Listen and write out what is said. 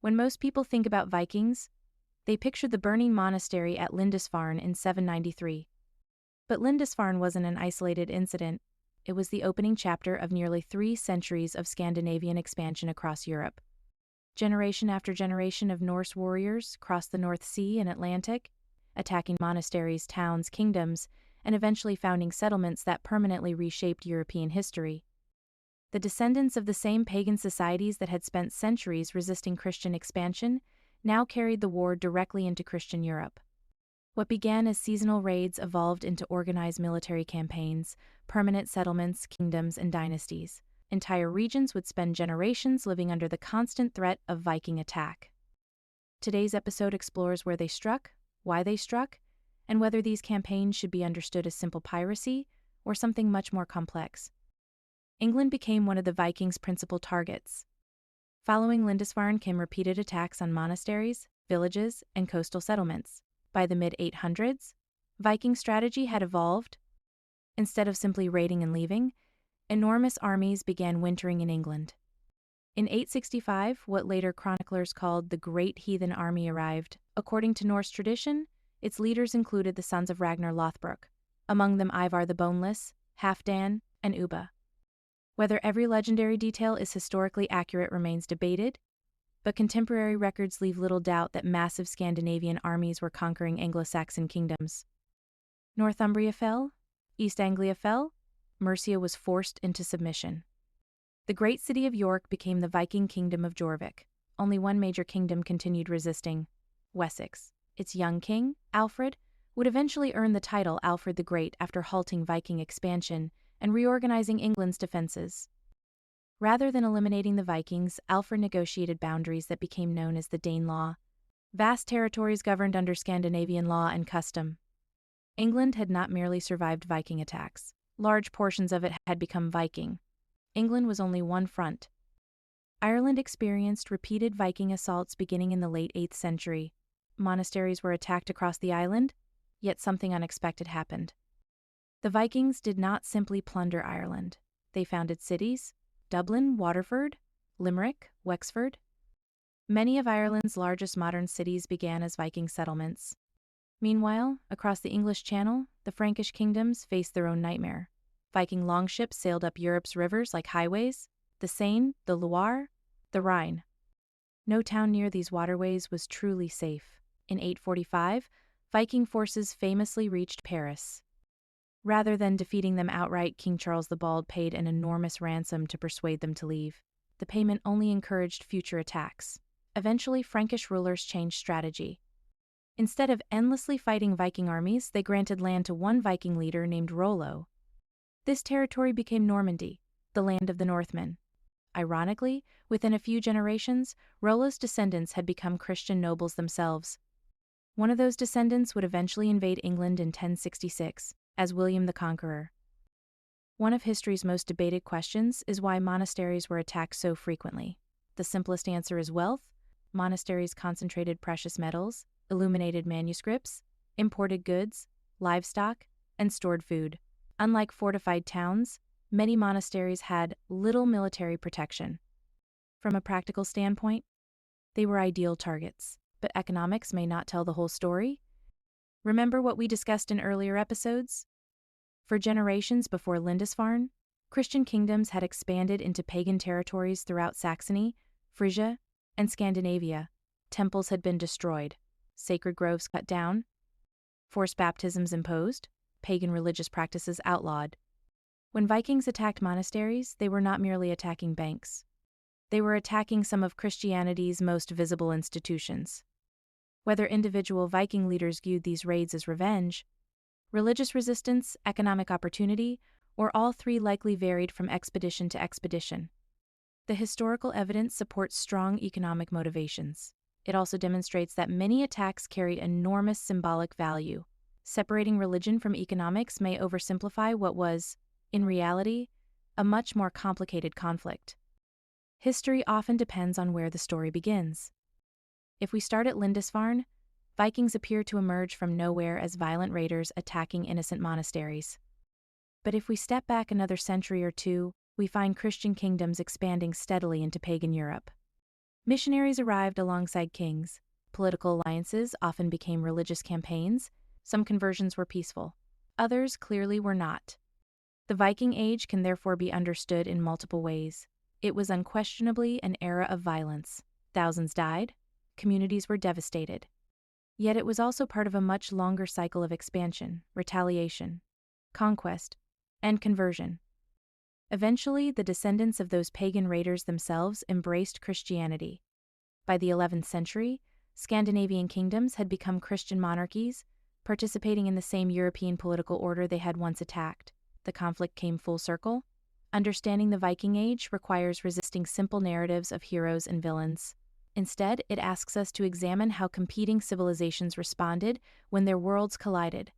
When most people think about Vikings, they picture the burning monastery at Lindisfarne in 793. But Lindisfarne wasn't an isolated incident. It was the opening chapter of nearly 3 centuries of Scandinavian expansion across Europe. Generation after generation of Norse warriors crossed the North Sea and Atlantic, attacking monasteries, towns, kingdoms, and eventually founding settlements that permanently reshaped European history. The descendants of the same pagan societies that had spent centuries resisting Christian expansion now carried the war directly into Christian Europe. What began as seasonal raids evolved into organized military campaigns, permanent settlements, kingdoms, and dynasties. Entire regions would spend generations living under the constant threat of Viking attack. Today's episode explores where they struck, why they struck, and whether these campaigns should be understood as simple piracy or something much more complex. England became one of the Vikings' principal targets. Following Lindisfarne came repeated attacks on monasteries, villages, and coastal settlements. By the mid-800s, Viking strategy had evolved. Instead of simply raiding and leaving, enormous armies began wintering in England. In 865, what later chroniclers called the Great Heathen Army arrived. According to Norse tradition, its leaders included the sons of Ragnar Lodbrok, among them Ivar the Boneless, Halfdan, and Ubba. Whether every legendary detail is historically accurate remains debated, but contemporary records leave little doubt that massive Scandinavian armies were conquering Anglo-Saxon kingdoms. Northumbria fell, East Anglia fell, Mercia was forced into submission. The great city of York became the Viking kingdom of Jorvik. Only one major kingdom continued resisting, Wessex. Its young king, Alfred, would eventually earn the title Alfred the Great after halting Viking expansion and reorganizing England's defenses. Rather than eliminating the Vikings, Alfred negotiated boundaries that became known as the Danelaw, vast territories governed under Scandinavian law and custom. England had not merely survived Viking attacks. Large portions of it had become Viking. England was only one front. Ireland experienced repeated Viking assaults beginning in the late 8th century. Monasteries were attacked across the island, yet something unexpected happened. The Vikings did not simply plunder Ireland. They founded cities: Dublin, Waterford, Limerick, Wexford. Many of Ireland's largest modern cities began as Viking settlements. Meanwhile, across the English Channel, the Frankish kingdoms faced their own nightmare. Viking longships sailed up Europe's rivers like highways: the Seine, the Loire, the Rhine. No town near these waterways was truly safe. In 845, Viking forces famously reached Paris. Rather than defeating them outright, King Charles the Bald paid an enormous ransom to persuade them to leave. The payment only encouraged future attacks. Eventually, Frankish rulers changed strategy. Instead of endlessly fighting Viking armies, they granted land to one Viking leader named Rollo. This territory became Normandy, the land of the Northmen. Ironically, within a few generations, Rollo's descendants had become Christian nobles themselves. One of those descendants would eventually invade England in 1066, as William the Conqueror. One of history's most debated questions is why monasteries were attacked so frequently. The simplest answer is wealth. Monasteries concentrated precious metals, illuminated manuscripts, imported goods, livestock, and stored food. Unlike fortified towns, many monasteries had little military protection. From a practical standpoint, they were ideal targets, but economics may not tell the whole story. Remember what we discussed in earlier episodes? For generations before Lindisfarne, Christian kingdoms had expanded into pagan territories throughout Saxony, Frisia, and Scandinavia. Temples had been destroyed, sacred groves cut down, forced baptisms imposed, pagan religious practices outlawed. When Vikings attacked monasteries, they were not merely attacking banks. They were attacking some of Christianity's most visible institutions. Whether individual Viking leaders viewed these raids as revenge, religious resistance, economic opportunity, or all three likely varied from expedition to expedition. The historical evidence supports strong economic motivations. It also demonstrates that many attacks carried enormous symbolic value. Separating religion from economics may oversimplify what was, in reality, a much more complicated conflict. History often depends on where the story begins. If we start at Lindisfarne, Vikings appear to emerge from nowhere as violent raiders attacking innocent monasteries. But if we step back another century or two, we find Christian kingdoms expanding steadily into pagan Europe. Missionaries arrived alongside kings. Political alliances often became religious campaigns. Some conversions were peaceful. Others clearly were not. The Viking Age can therefore be understood in multiple ways. It was unquestionably an era of violence. Thousands died. Communities were devastated. Yet it was also part of a much longer cycle of expansion, retaliation, conquest, and conversion. Eventually, the descendants of those pagan raiders themselves embraced Christianity. By the 11th century, Scandinavian kingdoms had become Christian monarchies, participating in the same European political order they had once attacked. The conflict came full circle. Understanding the Viking Age requires resisting simple narratives of heroes and villains. Instead, it asks us to examine how competing civilizations responded when their worlds collided.